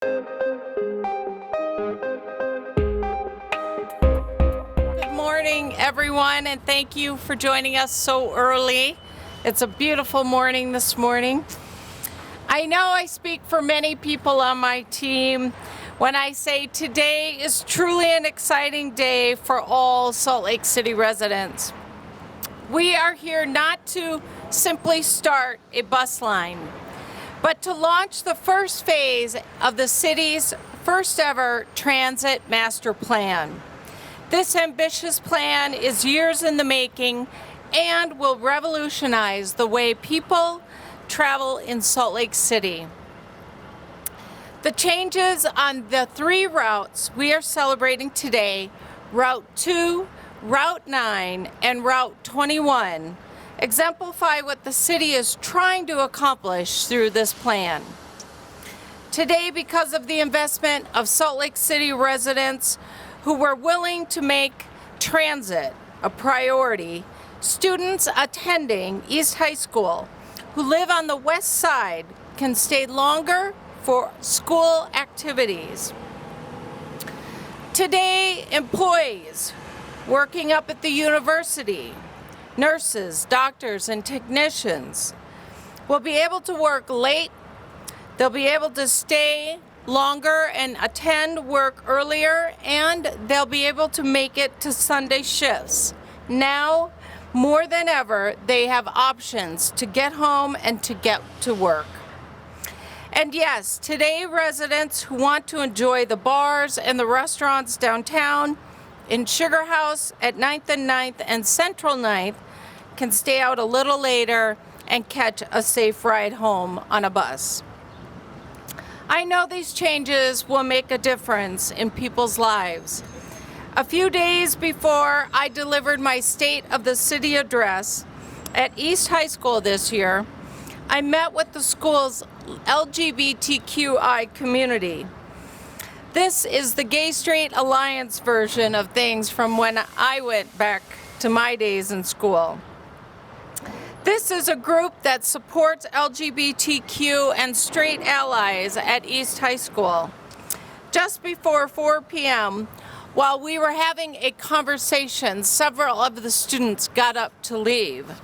Good morning, everyone, and thank you for joining us so early. It's a beautiful morning this morning. I know I speak for many people on my team when I say today is truly an exciting day for all Salt Lake City residents. We are here not to simply start a bus line, but to launch the first phase of the city's first ever transit master plan. This ambitious plan is years in the making and will revolutionize the way people travel in Salt Lake City. The changes on the 3 routes we are celebrating today, Route 2, Route 9, and Route 21, exemplify what the city is trying to accomplish through this plan. Today, because of the investment of Salt Lake City residents who were willing to make transit a priority, students attending East High School who live on the west side can stay longer for school activities. Today, employees working up at the university, nurses, doctors, and technicians will be able to work late. They'll be able to stay longer and attend work earlier, and they'll be able to make it to Sunday shifts. Now, more than ever, they have options to get home and to get to work. And yes, today residents who want to enjoy the bars and the restaurants downtown, in Sugar House at 9th and 9th and Central 9th can stay out a little later and catch a safe ride home on a bus. I know these changes will make a difference in people's lives. A few days before I delivered my State of the City address at East High School this year, I met with the school's LGBTQI community. This is the Gay Straight Alliance version of things from when I went back to my days in school. This is a group that supports LGBTQ and straight allies at East High School. Just before 4 p.m., while we were having a conversation, several of the students got up to leave.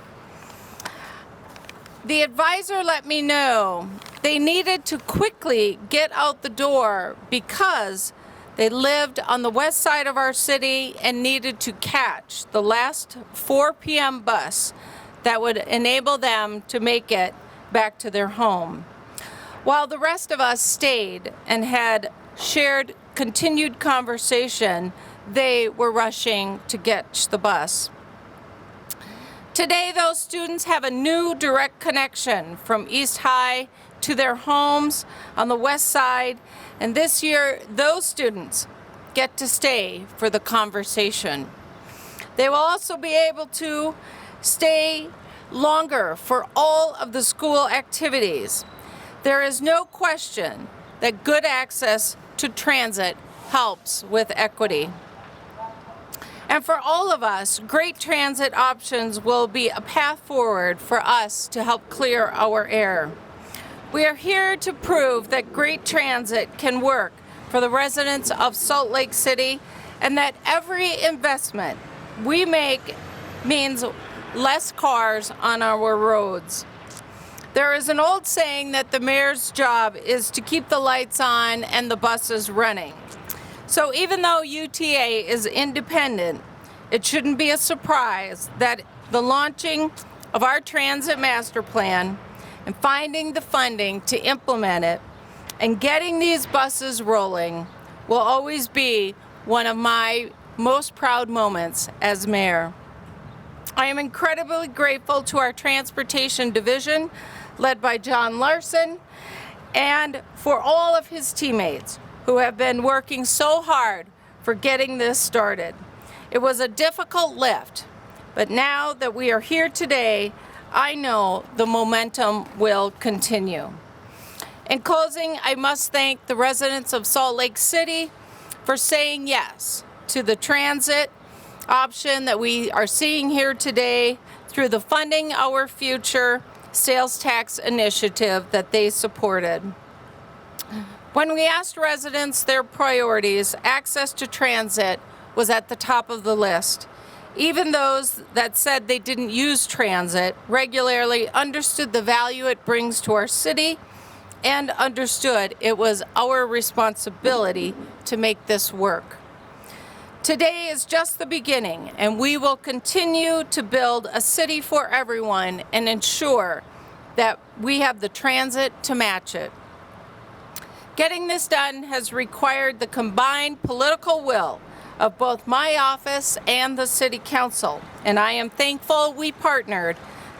The advisor let me know they needed to quickly get out the door because they lived on the west side of our city and needed to catch the last 4 p.m. bus that would enable them to make it back to their home. While the rest of us stayed and had shared continued conversation, they were rushing to catch the bus. Today, those students have a new direct connection from East High to their homes on the west side, and this year, those students get to stay for the conversation. They will also be able to stay longer for all of the school activities. There is no question that good access to transit helps with equity. And for all of us, great transit options will be a path forward for us to help clear our air. We are here to prove that great transit can work for the residents of Salt Lake City and that every investment we make means less cars on our roads. There is an old saying that the mayor's job is to keep the lights on and the buses running. So even though UTA is independent, it shouldn't be a surprise that the launching of our transit master plan and finding the funding to implement it and getting these buses rolling will always be one of my most proud moments as mayor. I am incredibly grateful to our transportation division led by John Larson and for all of his teammates who have been working so hard for getting this started. It was a difficult lift, but now that we are here today, I know the momentum will continue. In closing, I must thank the residents of Salt Lake City for saying yes to the transit option that we are seeing here today through the Funding Our Future sales tax initiative that they supported. When we asked residents their priorities, access to transit was at the top of the list. Even those that said they didn't use transit regularly understood the value it brings to our city and understood it was our responsibility to make this work. Today is just the beginning, and we will continue to build a city for everyone and ensure that we have the transit to match it. Getting this done has required the combined political will of both my office and the City Council, and I am thankful we partnered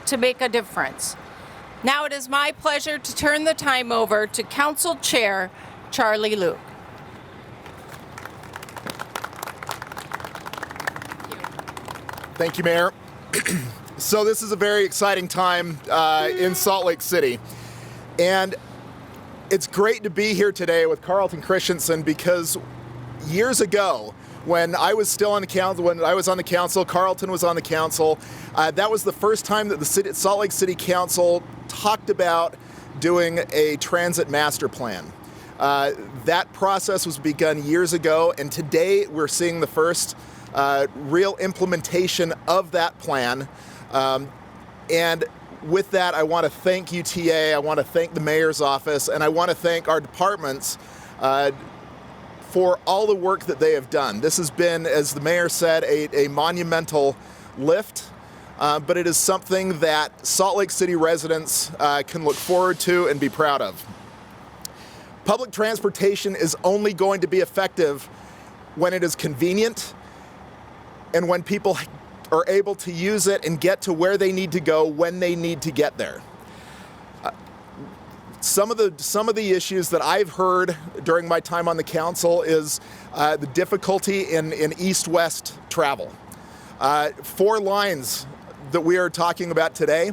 to make a difference. Now it is my pleasure to turn the time over to Council Chair Charlie Luke. Thank you, Mayor. So this is a very exciting time in Salt Lake City, and it's great to be here today with Carlton Christensen because years ago, when I was still on the council, when I was on the council, Carlton was on the council, that was the first time that the Salt Lake City Council talked about doing a transit master plan. That process was begun years ago, and today we're seeing the first real implementation of that plan. And with that, I want to thank UTA, I want to thank the mayor's office, and I want to thank our departments for all the work that they have done. This has been, as the mayor said, a monumental lift, but it is something that Salt Lake City residents can look forward to and be proud of. Public transportation is only going to be effective when it is convenient and when people are able to use it and get to where they need to go when they need to get there. Some of the issues that I've heard during my time on the council is the difficulty in east-west travel. 4 lines that we are talking about today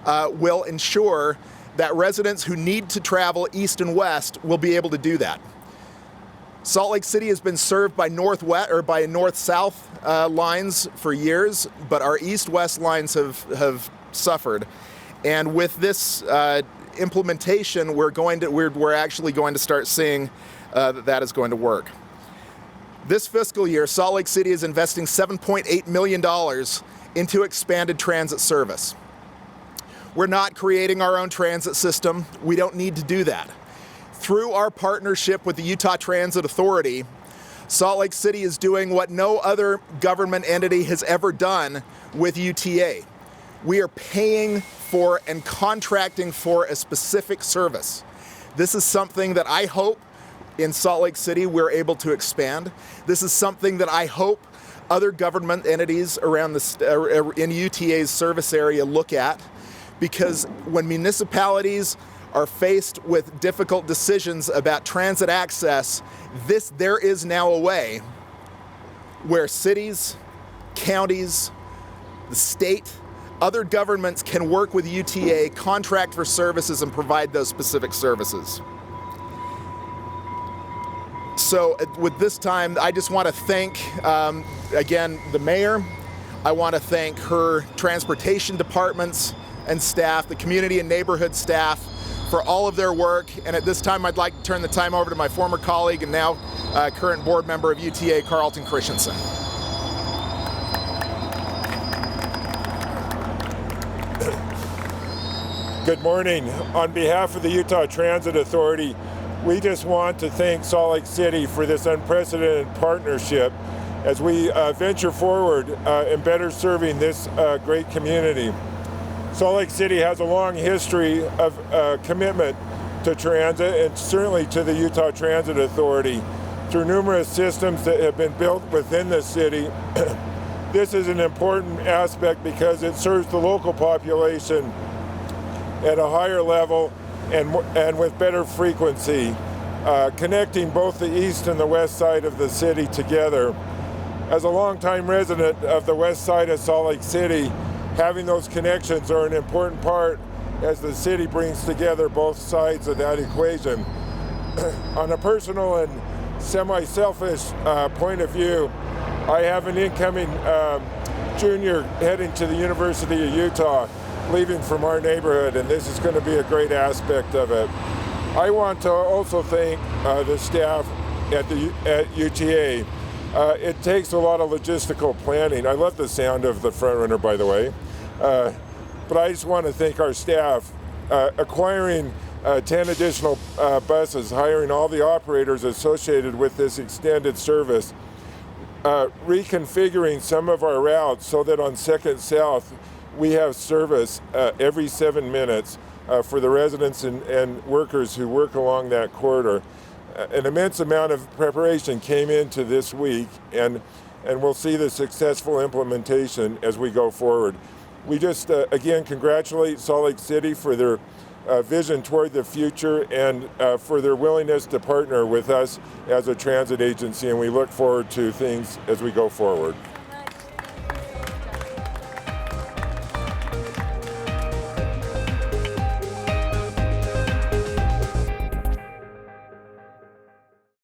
will ensure that residents who need to travel east and west will be able to do that. Salt Lake City has been served by north-south lines for years, but our east-west lines have suffered. And with this implementation, we're actually going to start seeing that is going to work. This fiscal year, Salt Lake City is investing $7.8 million into expanded transit service. We're not creating our own transit system. We don't need to do that. Through our partnership with the Utah Transit Authority, Salt Lake City is doing what no other government entity has ever done with UTA. We are paying for and contracting for a specific service. This is something that I hope in Salt Lake City we're able to expand. This is something that I hope other government entities around in UTA's service area look at, because when municipalities are faced with difficult decisions about transit access, there is now a way where cities, counties, the state, other governments can work with UTA, contract for services, and provide those specific services. So with this time, I just want to thank, again, the mayor. I want to thank her transportation departments and staff, the community and neighborhood staff, for all of their work. And at this time, I'd like to turn the time over to my former colleague and now current board member of UTA, Carlton Christensen. Good morning. On behalf of the Utah Transit Authority, we just want to thank Salt Lake City for this unprecedented partnership as we venture forward in better serving this great community. Salt Lake City has a long history of commitment to transit, and certainly to the Utah Transit Authority through numerous systems that have been built within the city. This is an important aspect because it serves the local population at a higher level and with better frequency, connecting both the east and the west side of the city together. As a longtime resident of the west side of Salt Lake City, having those connections are an important part as the city brings together both sides of that equation. On a personal and semi-selfish point of view, I have an incoming junior heading to the University of Utah, leaving from our neighborhood, and this is going to be a great aspect of it. I want to also thank the staff at UTA. It takes a lot of logistical planning. I love the sound of the front runner, by the way. But I just want to thank our staff. Acquiring 10 additional buses, hiring all the operators associated with this extended service, reconfiguring some of our routes so that on 2nd South we have service every 7 minutes for the residents and workers who work along that corridor. An immense amount of preparation came into this week, and we'll see the successful implementation as we go forward. We just, again, congratulate Salt Lake City for their vision toward the future and for their willingness to partner with us as a transit agency, and we look forward to things as we go forward.